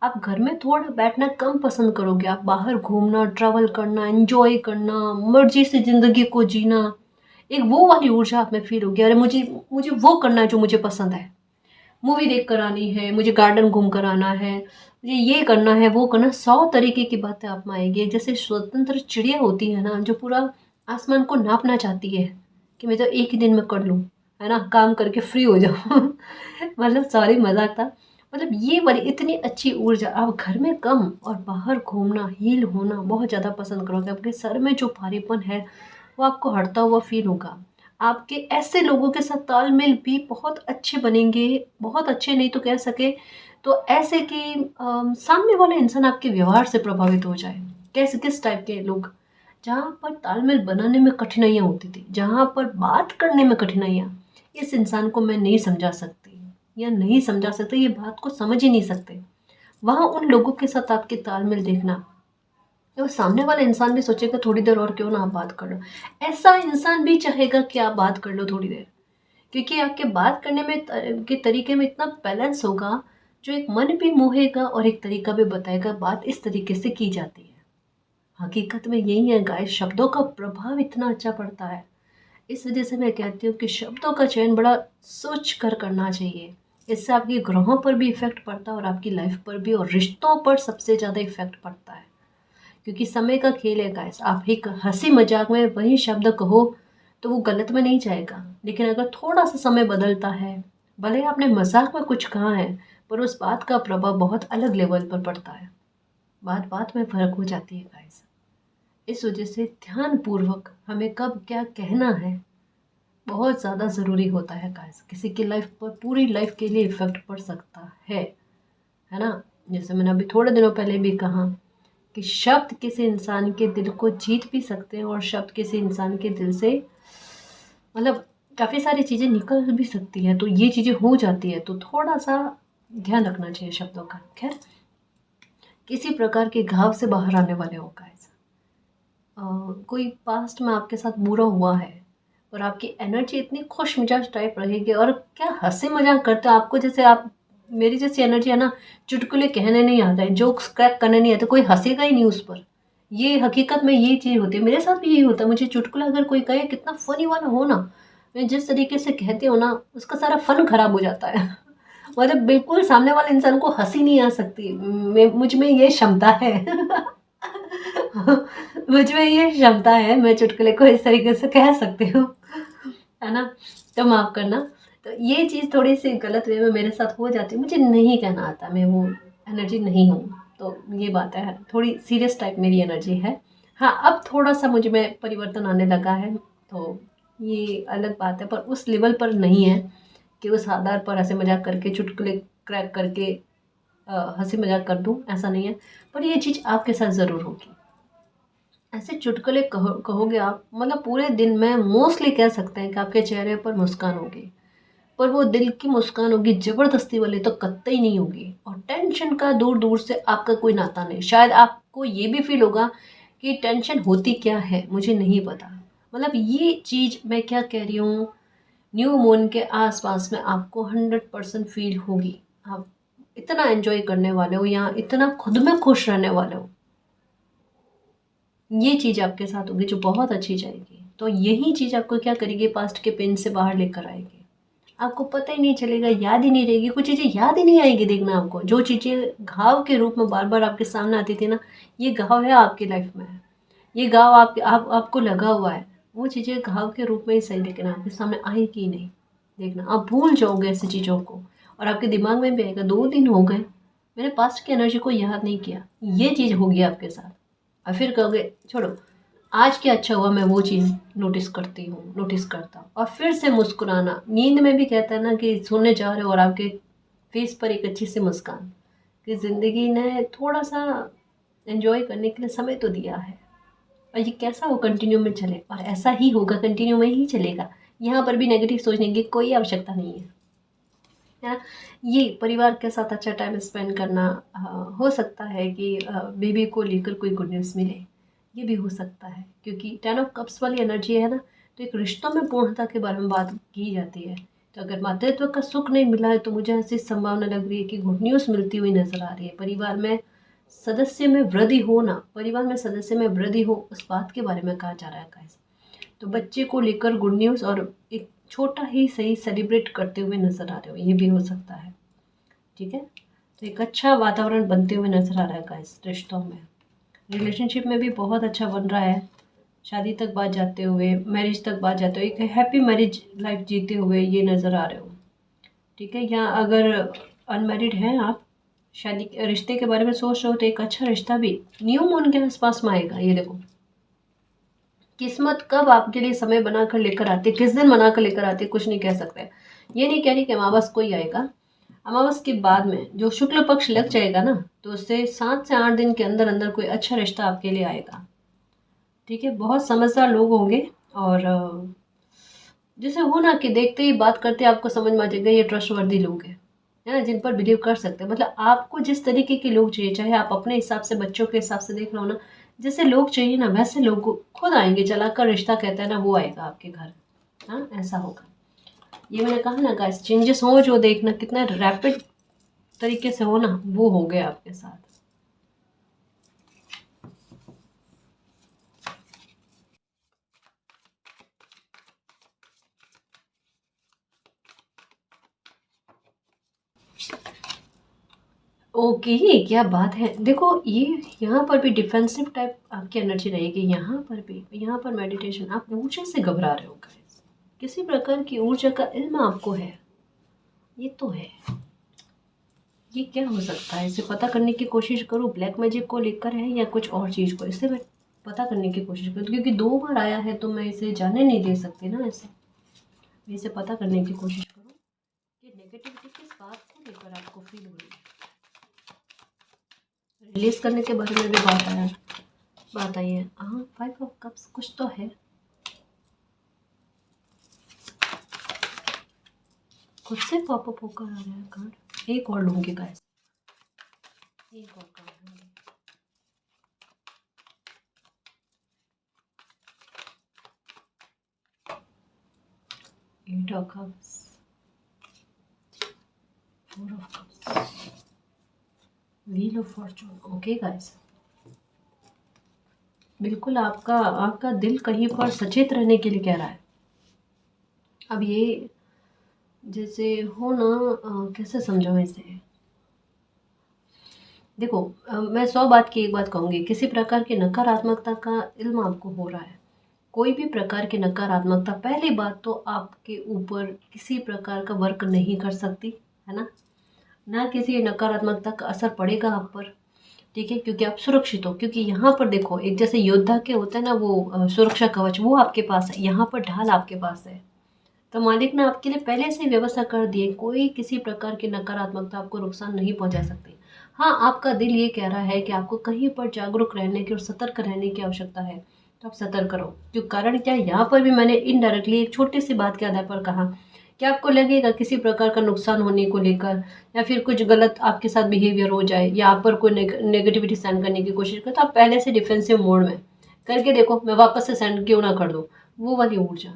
आप घर में थोड़ा बैठना कम पसंद करोगे, आप बाहर घूमना, ट्रैवल करना, एंजॉय करना, मर्जी से ज़िंदगी को जीना, एक वो वाली ऊर्जा आप में फील होगी, अरे मुझे मुझे वो करना है जो मुझे पसंद है, मूवी देख कर आनी है, मुझे गार्डन घूम कर आना है, मुझे ये करना है, वो करना, 100 तरीके की बातें आप में आएगी। जैसे स्वतंत्र चिड़िया होती है ना, जो पूरा आसमान को नापना चाहती है, कि मैं तो एक ही दिन में कर लूँ, है ना, काम करके फ्री हो जाऊँ मतलब सॉरी, मजाक था। मतलब ये वाली इतनी अच्छी ऊर्जा आप घर में कम और बाहर घूमना, हील होना बहुत ज़्यादा पसंद करोगे। आपके सर में जो भारीपन है वो आपको हटता हुआ फील होगा। आपके ऐसे लोगों के साथ तालमेल भी बहुत अच्छे बनेंगे, बहुत अच्छे नहीं तो कह सके तो ऐसे कि सामने वाला इंसान आपके व्यवहार से प्रभावित हो जाए। कैसे, किस टाइप के लोग, जहाँ पर तालमेल बनाने में कठिनाइयाँ होती थी, जहाँ पर बात करने में कठिनाइयाँ, इस इंसान को मैं नहीं समझा सकती या नहीं समझा सकते, ये बात को समझ ही नहीं सकते, वहाँ उन लोगों के साथ आपके तालमेल देखना, तो सामने वाला इंसान भी सोचेगा थोड़ी देर और क्यों ना आप बात कर लो, ऐसा इंसान भी चाहेगा कि आप बात कर लो थोड़ी देर, क्योंकि आपके बात करने में के तरीके में इतना बैलेंस होगा, जो एक मन भी मोहेगा और एक तरीका भी बताएगा, बात इस तरीके से की जाती है। हकीकत में यही है गाइस, शब्दों का प्रभाव इतना अच्छा पड़ता है। इस वजह से मैं कहती हूँ कि शब्दों का चयन बड़ा सोच कर करना चाहिए। इससे आपके ग्रहों पर भी इफेक्ट पड़ता है और आपकी लाइफ पर भी, और रिश्तों पर सबसे ज़्यादा इफेक्ट पड़ता है, क्योंकि समय का खेल है गाइस। आप एक हंसी मजाक में वही शब्द कहो तो वो गलत में नहीं जाएगा, लेकिन अगर थोड़ा सा समय बदलता है, भले ही आपने मजाक में कुछ कहा है, पर उस बात का प्रभाव बहुत अलग लेवल पर पड़ता है, बात बात में फर्क हो जाती है गाइस। इस वजह से ध्यान पूर्वक हमें कब क्या कहना है बहुत ज़्यादा ज़रूरी होता है गाइस। किसी की लाइफ पर, पूरी लाइफ के लिए इफेक्ट पड़ सकता है ना। जैसे मैंने अभी थोड़े दिनों पहले भी कहा कि शब्द किसी इंसान के दिल को जीत भी सकते हैं, और शब्द किसी इंसान के दिल से, मतलब काफ़ी सारी चीज़ें निकल भी सकती हैं, तो ये चीज़ें हो जाती है, तो थोड़ा सा ध्यान रखना चाहिए शब्दों का। खैर, किसी प्रकार के घाव से बाहर आने वाले हो गाइस। कोई पास्ट में आपके साथ बुरा हुआ है, और आपकी एनर्जी इतनी खुश मिजाज टाइप रहेगी। और क्या हंसी मजाक करते हो आपको, जैसे आप मेरी जैसी एनर्जी है ना, चुटकुले कहने नहीं आता है, जोक्स क्रैक करने नहीं आता, कोई हंसेगा ही नहीं उस पर। ये हकीकत में ये चीज़ होती है, मेरे साथ भी यही होता है। मुझे चुटकुला अगर कोई कहे कितना फनी वाला हो ना, मैं जिस तरीके से कहती हूँ ना, उसका सारा फन खराब हो जाता है। मतलब बिल्कुल सामने वाले इंसान को हंसी नहीं आ सकती। मुझ में ये क्षमता है। मुझ में ये क्षमता है, मैं चुटकुले को इस तरीके से कह सकती हूँ, है ना। तो माफ़ करना। तो ये चीज़ थोड़ी सी गलत वे में मेरे साथ हो जाती है, मुझे नहीं कहना आता, मैं वो एनर्जी नहीं हूँ। तो ये बात है, थोड़ी सीरियस टाइप मेरी एनर्जी है। हाँ, अब थोड़ा सा मुझ में परिवर्तन आने लगा है, तो ये अलग बात है, पर उस लेवल पर नहीं है कि उस आधार पर हंसी मजाक करके चुटकुले क्रैक करके हंसी मजाक कर दूँ, ऐसा नहीं है। पर ये चीज़ आपके साथ ज़रूर होगी। ऐसे चुटकुले कहोगे आप, मतलब पूरे दिन में मोस्टली कह सकते हैं कि आपके चेहरे पर मुस्कान होगी, पर वो दिल की मुस्कान होगी, ज़बरदस्ती वाली तो कतई नहीं होगी। और टेंशन का दूर दूर से आपका कोई नाता नहीं। शायद आपको ये भी फील होगा कि टेंशन होती क्या है, मुझे नहीं पता। मतलब ये चीज़ मैं क्या कह रही हूँ, न्यू मून के आसपास में आपको 100% फील होगी। आप इतना एंजॉय करने वाले हो या इतना खुद में खुश रहने वाले हो, ये चीज़ आपके साथ होगी जो बहुत अच्छी जाएगी। तो यही चीज़ आपको क्या करेगी, पास्ट के पेन से बाहर लेकर आएगी। आपको पता ही नहीं चलेगा, याद ही नहीं रहेगी, कुछ चीज़ें याद ही नहीं आएगी। देखना, आपको जो चीज़ें घाव के रूप में बार बार आपके सामने आती थी ना, ये घाव है आपकी लाइफ में, ये घाव आपको लगा हुआ है। वो चीज़ें घाव के रूप में ही सही, लेकिन आपके सामने आएगी ही नहीं। देखना, आप भूल जाओगे ऐसी चीज़ों को, और आपके दिमाग में भी आएगा 2 दिन हो गए मैंने पास्ट की एनर्जी को याद नहीं किया, ये चीज़ होगी आपके साथ। और फिर कहोगे छोड़ो, आज क्या अच्छा हुआ, मैं वो चीज़ नोटिस करती हूँ, नोटिस करता हूँ। और फिर से मुस्कुराना, नींद में भी कहता है ना कि सोने जा रहे हो और आपके फेस पर एक अच्छी सी मुस्कान, कि ज़िंदगी ने थोड़ा सा एंजॉय करने के लिए समय तो दिया है। और ये कैसा हो, कंटिन्यू में चले, और ऐसा ही होगा, कंटिन्यू में ही चलेगा। यहाँ पर भी नेगेटिव सोचने की कोई आवश्यकता नहीं है, है ना। ये परिवार के साथ अच्छा टाइम स्पेंड करना, हो सकता है कि बेबी को लेकर कोई गुड न्यूज़ मिले, ये भी हो सकता है, क्योंकि 10 ऑफ कप्स वाली एनर्जी है ना। तो एक रिश्तों में पूर्णता के बारे में बात की जाती है। तो अगर मातृत्व का सुख नहीं मिला है, तो मुझे ऐसी संभावना लग रही है कि गुड न्यूज़ मिलती हुई नजर आ रही है। परिवार में सदस्य में वृद्धि होना, परिवार में सदस्य में वृद्धि हो, उस बात के बारे में कहा जा रहा है गाइस। तो बच्चे को लेकर गुड न्यूज़, और एक छोटा ही सही सेलिब्रेट करते हुए नजर आ रहे हो, ये भी हो सकता है। ठीक है, तो एक अच्छा वातावरण बनते हुए नजर आ रहा है गाइस। रिश्तों में, रिलेशनशिप में भी बहुत अच्छा बन रहा है। शादी तक बात जाते हुए, मैरिज तक बात जाते हुए, एक हैप्पी मैरिज लाइफ जीते हुए ये नज़र आ रहे हो। ठीक है, या अगर अनमैरिड हैं आप, शादी रिश्ते के बारे में सोच रहे हो, तो एक अच्छा रिश्ता भी न्यू मून के आसपास में आएगा। ये देखो, किस्मत कब आपके लिए समय बनाकर लेकर आती है, किस दिन बनाकर लेकर आती है, कुछ नहीं कह सकते। ये नहीं कह रही कि अमावस को ही आएगा। अमावस के बाद में जो शुक्ल पक्ष लग जाएगा ना, तो उससे 7 से 8 दिन के अंदर अंदर कोई अच्छा रिश्ता आपके लिए आएगा। ठीक है, बहुत समझदार लोग होंगे, और जैसे हो ना कि देखते ही बात करते आपको समझ में आ जाएगा ये ट्रस्टवर्दी लोग हैं, है ना, जिन पर बिलीव कर सकते हैं। मतलब आपको जिस तरीके के लोग चाहिए, चाहे आप अपने हिसाब से, बच्चों के हिसाब से देख रहे हो ना, जैसे लोग चाहिए ना, वैसे लोग खुद आएंगे। चलाकर रिश्ता कहता है ना, वो आएगा आपके घर। हाँ, ऐसा होगा। ये मैंने कहा ना गाइस, चेंजेस हो जो देखना कितना रैपिड तरीके से हो ना, वो हो गया आपके साथ। ओके, क्या बात है। देखो, ये यहाँ पर भी डिफेंसिव टाइप आपकी एनर्जी रहेगी। यहाँ पर मेडिटेशन, आप ऊर्जा से घबरा रहे हो गाइस, किसी प्रकार की ऊर्जा का इल्म आपको है, ये तो है। ये क्या हो सकता है, इसे पता करने की कोशिश करो। ब्लैक मैजिक को लेकर है या कुछ और चीज़ को, इसे मैं पता करने की कोशिश करूँ, क्योंकि 2 बार आया है तो मैं इसे जाने नहीं दे सकती ना ऐसे। मैं इसे पता करने की कोशिश करूँ कि नेगेटिविटी किस बात को लेकर आपको फील हो रही है। रिलीज करने के बारे में भी बात आई है। हाँ, 5 ऑफ कप्स कुछ तो है। खुद से पॉपअप होकर आ रहा है कार्ड। एक और लूंगी गाइस, एक और कार्ड लूंगी। 8 of cups, 4 of cups, wheel of Fortune. Okay guys, बिल्कुल आपका आपका दिल कहीं पर सचेत रहने के लिए कह रहा है। अब ये जैसे हो ना, कैसे समझाऊं इसे। देखो, मैं 100 बात की एक बात कहूँगी, किसी प्रकार की नकारात्मकता का इल्म आपको हो रहा है। कोई भी प्रकार की नकारात्मकता, पहली बात तो आपके ऊपर किसी प्रकार का वर्क नहीं कर सकती, है ना किसी नकारात्मकता का असर पड़ेगा आप पर। ठीक है, क्योंकि आप सुरक्षित हो। क्योंकि यहाँ पर देखो, एक जैसे योद्धा के होते हैं ना वो सुरक्षा कवच, वो आपके पास है। यहाँ पर ढाल आपके पास है। तो मालिक ने आपके लिए पहले से ही व्यवस्था कर दी है। कोई किसी प्रकार की नकारात्मकता आपको नुकसान नहीं पहुंचा सकती। हाँ, आपका दिल ये कह रहा है कि आपको कहीं पर जागरूक रहने की और सतर्क रहने की आवश्यकता है, तो आप सतर्क रहो। क्यों, कारण क्या है, यहाँ पर भी मैंने इनडायरेक्टली एक छोटी सी बात के आधार पर कहा कि आपको लगेगा किसी प्रकार का नुकसान होने को लेकर, या फिर कुछ गलत आपके साथ बिहेवियर हो जाए, या आप पर कोई नेगेटिविटी सेंड करने की कोशिश करे, तो आप पहले से डिफेंसिव मोड में करके देखो, मैं वापस से सेंड क्यों ना कर दूँ, वो वाली ऊर्जा।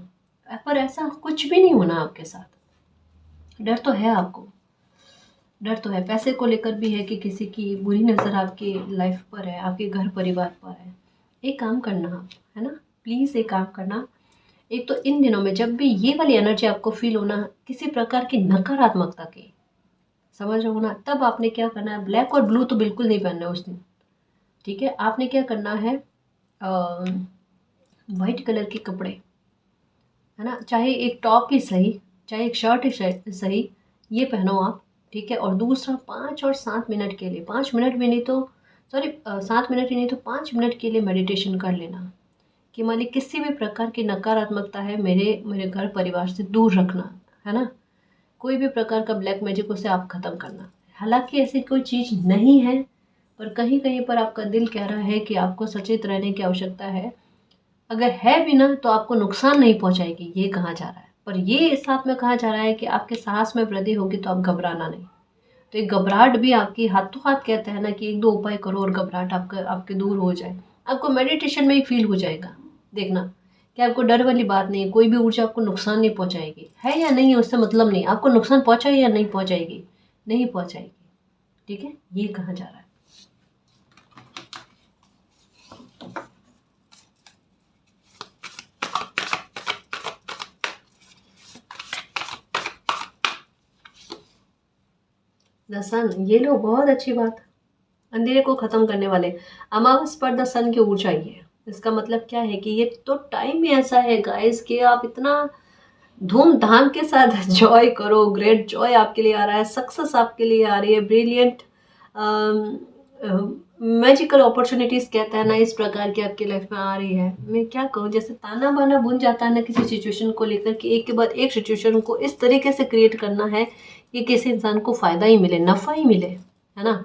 पर ऐसा कुछ भी नहीं होना आपके साथ। डर तो है आपको, डर तो है, पैसे को लेकर भी है कि किसी की बुरी नज़र आपकी लाइफ पर है, आपके घर परिवार पर है। एक काम करना आप, है ना, प्लीज़ एक काम करना। एक तो इन दिनों में जब भी ये वाली एनर्जी आपको फील होना, किसी प्रकार की नकारात्मकता की, समझ रहे हो ना, तब आपने क्या करना है, ब्लैक और ब्लू तो बिल्कुल नहीं पहनना है उस दिन। ठीक है, आपने क्या करना है, वाइट कलर के कपड़े, है ना, चाहे एक टॉप ही सही, चाहे एक शर्ट ही सही, ये पहनो आप। ठीक है, और दूसरा 5 और 7 मिनट के लिए, 5 मिनट भी नहीं तो, सॉरी 7 मिनट ही नहीं तो 5 मिनट के लिए मेडिटेशन कर लेना कि मालिक किसी भी प्रकार की नकारात्मकता है मेरे मेरे घर परिवार से दूर रखना, है ना। कोई भी प्रकार का ब्लैक मैजिक उसे आप ख़त्म करना। हालांकि ऐसी कोई चीज़ नहीं है, पर कहीं कहीं पर आपका दिल कह रहा है कि आपको सचेत रहने की आवश्यकता है। अगर है भी ना तो आपको नुकसान नहीं पहुंचाएगी, ये कहा जा रहा है। पर ये साथ में कहा जा रहा है कि आपके साहस में वृद्धि होगी, तो आप घबराना नहीं। तो एक घबराहट भी आपकी हाथों हाथ कहता है ना कि 1-2 उपाय करो और घबराहट आपका आपके दूर हो जाए। आपको मेडिटेशन में ही फील हो जाएगा। देखना कि आपको डर वाली बात नहीं है, कोई भी ऊर्जा आपको नुकसान नहीं पहुंचाएगी, है या नहीं उससे मतलब नहीं, आपको नुकसान पहुंचाए या नहीं पहुंचाएगी, नहीं पहुंचाएगी। ठीक है, ये कहा जा रहा है। द सन, ये लो, बहुत अच्छी बात। अंधेरे को खत्म करने वाले, अमावस पर द सन की ऊंचाई है। इसका मतलब क्या है कि ये तो टाइम ही ऐसा है गाइस कि आप इतना धूमधाम के साथ जॉय करो। ग्रेट जॉय आपके लिए आ रहा है, सक्सेस आपके लिए आ रही है, ब्रिलियंट मैजिकल अपॉर्चुनिटीज कहता है ना, इस प्रकार की आपकी लाइफ में आ रही है। मैं क्या कहूँ, जैसे ताना बाना बुन जाता है ना किसी सिचुएशन को लेकर कि एक के बाद एक सिचुएशन को इस तरीके से क्रिएट करना है कि किसी इंसान को फायदा ही मिले, नफा ही मिले, है ना,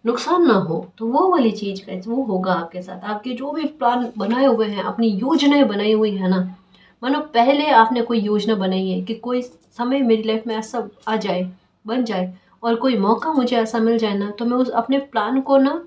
नुकसान ना हो। तो वो वाली चीज का वो होगा आपके साथ। आपके जो भी प्लान बनाए हुए हैं, अपनी योजनाएं बनाई हुई है ना, मानो पहले आपने कोई योजना बनाई है कि कोई समय मेरी लाइफ में ऐसा आ जाए, बन जाए, और कोई मौका मुझे ऐसा मिल जाए ना, तो मैं उस अपने प्लान को ना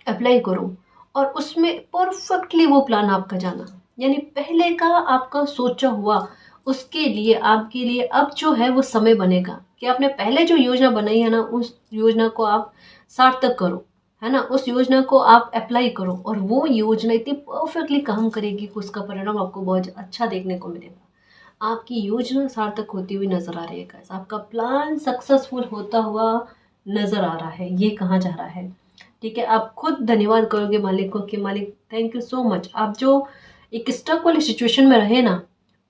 अप्लाई करूँ, और उसमें परफेक्टली वो प्लान आपका जाना, यानी पहले का आपका सोचा हुआ, उसके लिए आपके लिए अब जो है वो समय बनेगा कि आपने पहले जो योजना बनाई है ना, उस योजना को आप सार्थक करो, है ना, उस योजना को आप अप्लाई करो, और वो योजना इतनी परफेक्टली काम करेगी कि उसका परिणाम आपको बहुत अच्छा देखने को मिलेगा। आपकी योजना सार्थक होती हुई नजर आ रही है guys। आपका प्लान सक्सेसफुल होता हुआ नजर आ रहा है, ये कहा जा रहा है। ठीक है, आप खुद धन्यवाद करोगे मालिक को कि मालिक थैंक यू सो मच। आप जो एक स्टक वाली सिचुएशन में रहे ना,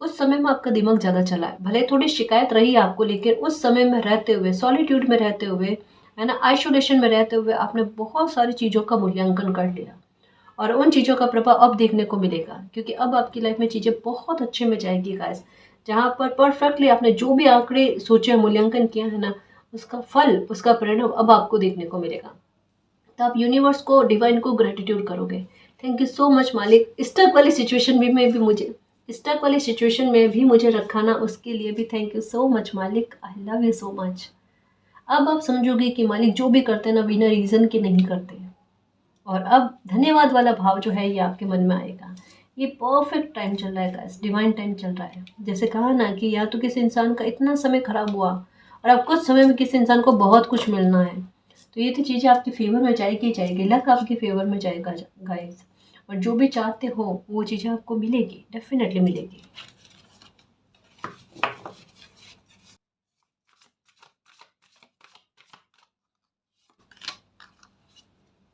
उस समय में आपका दिमाग ज़्यादा चला है, भले थोड़ी शिकायत रही आपको, लेकिन उस समय में रहते हुए, सॉलिट्यूड में रहते हुए, है ना, आइसोलेशन में रहते हुए, आपने बहुत सारी चीज़ों का मूल्यांकन कर लिया, और उन चीज़ों का प्रभाव अब देखने को मिलेगा। क्योंकि अब आपकी लाइफ में चीज़ें बहुत अच्छे में जाएगी गाइस। जहाँ पर परफेक्टली आपने जो भी आंकड़े सोचे, मूल्यांकन किया है ना, उसका फल, उसका परिणाम अब आपको देखने को मिलेगा। तो आप यूनिवर्स को, डिवाइन को ग्रेटिट्यूड करोगे। थैंक यू सो मच मालिक, स्टक वाली सिचुएशन में भी मुझे रखा ना, उसके लिए भी थैंक यू सो मच मालिक, I love you so much. अब आप समझोगे कि मालिक जो भी करते हैं ना, बिना रीज़न के नहीं करते, और अब धन्यवाद वाला भाव जो है ये आपके मन में आएगा। ये परफेक्ट टाइम चल रहा है गाइस, डिवाइन टाइम चल रहा है। जैसे कहा ना कि या तो किसी इंसान का इतना समय खराब हुआ और अब कुछ समय में किसी इंसान को बहुत कुछ मिलना है, तो ये तो चीज़ें आपके फेवर में जाएगी ही जाएगी, लक आपके फेवर में जाएगा गाइस। और जो भी चाहते हो वो चीज़ें आपको मिलेगी, डेफिनेटली मिलेगी।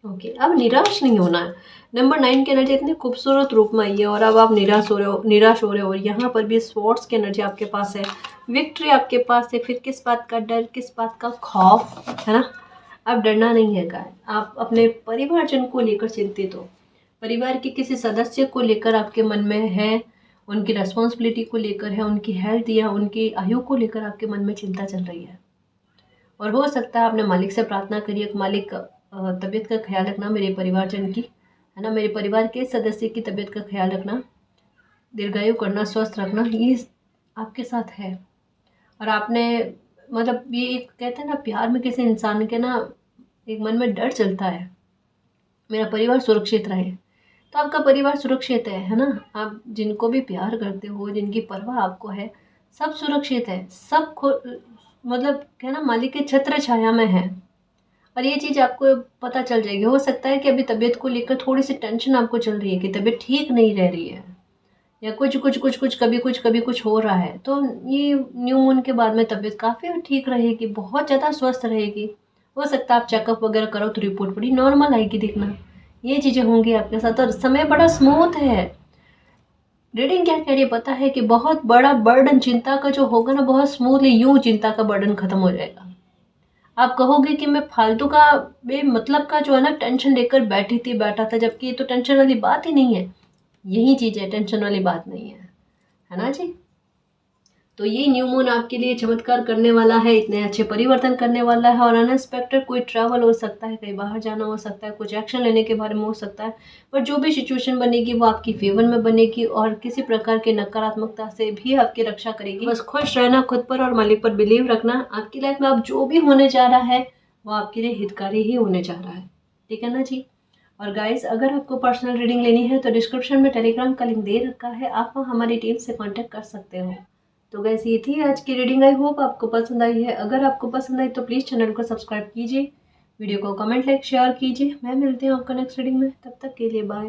ओके, अब निराश नहीं होना है। नंबर 9 की एनर्जी इतने खूबसूरत रूप में आई है और अब आप निराश हो रहे हो, और यहाँ पर भी स्वॉर्ड्स की एनर्जी आपके पास है, विक्ट्री आपके पास है। फिर किस बात का डर, किस बात का खौफ, है ना। अब डरना नहीं है गाय, आप अपने परिवारजन को लेकर चिंतित हो, परिवार के किसी सदस्य को लेकर आपके मन में है, उनकी रेस्पॉन्सिबिलिटी को लेकर है, उनकी हेल्थ या उनकी आयु को लेकर आपके मन में चिंता चल रही है। और हो सकता है आपने मालिक से प्रार्थना करी है, मालिक तबीयत का ख्याल रखना मेरे परिवारजन की, है ना, मेरे परिवार के सदस्य की तबीयत का ख्याल रखना, दीर्घायु करना, स्वस्थ रखना, ये आपके साथ है। और आपने मतलब ये एक कहते हैं ना, प्यार में किसी इंसान के ना एक मन में डर चलता है, मेरा परिवार सुरक्षित रहे। तो आपका परिवार सुरक्षित है ना। आप जिनको भी प्यार करते हो, जिनकी परवाह आपको है, सब सुरक्षित है, सब मतलब क्या ना, मालिक के छत्र छाया में है। और ये चीज़ आपको पता चल जाएगी। हो सकता है कि अभी तबीयत को लेकर थोड़ी सी टेंशन आपको चल रही है कि तबीयत ठीक नहीं रह रही है, या कुछ कभी कुछ हो रहा है। तो ये न्यू मून के बाद में तबीयत काफ़ी ठीक रहेगी, बहुत ज़्यादा स्वस्थ रहेगी। हो सकता है आप चेकअप वगैरह करो तो रिपोर्ट बड़ी नॉर्मल आएगी दिखना। ये चीज़ें होंगी आपके साथ और समय बड़ा स्मूथ है। रीडिंग क्या कह रही है पता है कि बहुत बड़ा बर्डन चिंता का जो होगा ना, बहुत स्मूथली यूं चिंता का बर्डन खत्म हो जाएगा। आप कहोगे कि मैं फालतू का बेमतलब का जो है ना टेंशन लेकर बैठा था, जबकि ये तो टेंशन वाली बात ही नहीं है। यही चीज़ है, टेंशन वाली बात नहीं है ना जी। तो ये न्यू मून आपके लिए चमत्कार करने वाला है, इतने अच्छे परिवर्तन करने वाला है। और अनएक्सपेक्टेड कोई ट्रैवल हो सकता है, कहीं बाहर जाना हो सकता है, कुछ एक्शन लेने के बारे में हो सकता है। पर जो भी सिचुएशन बनेगी वो आपकी फेवर में बनेगी और किसी प्रकार की नकारात्मकता से भी आपकी रक्षा करेगी। बस खुश रहना, खुद पर और मालिक पर बिलीव रखना। आपकी लाइफ में अब जो भी होने जा रहा है वो आपके लिए हितकारी ही होने जा रहा है, ठीक है ना जी। और गाइस, अगर आपको पर्सनल रीडिंग लेनी है तो डिस्क्रिप्शन में टेलीग्राम का लिंक दे रखा है, आप वहाँ हमारी टीम से कांटेक्ट कर सकते हो। तो गैस, ये थी आज की रीडिंग। आई होप आपको पसंद आई है। अगर आपको पसंद आई तो प्लीज़ चैनल को सब्सक्राइब कीजिए, वीडियो को कमेंट, लाइक, शेयर कीजिए। मैं मिलती हूँ आपको नेक्स्ट रीडिंग में, तब तक के लिए बाय।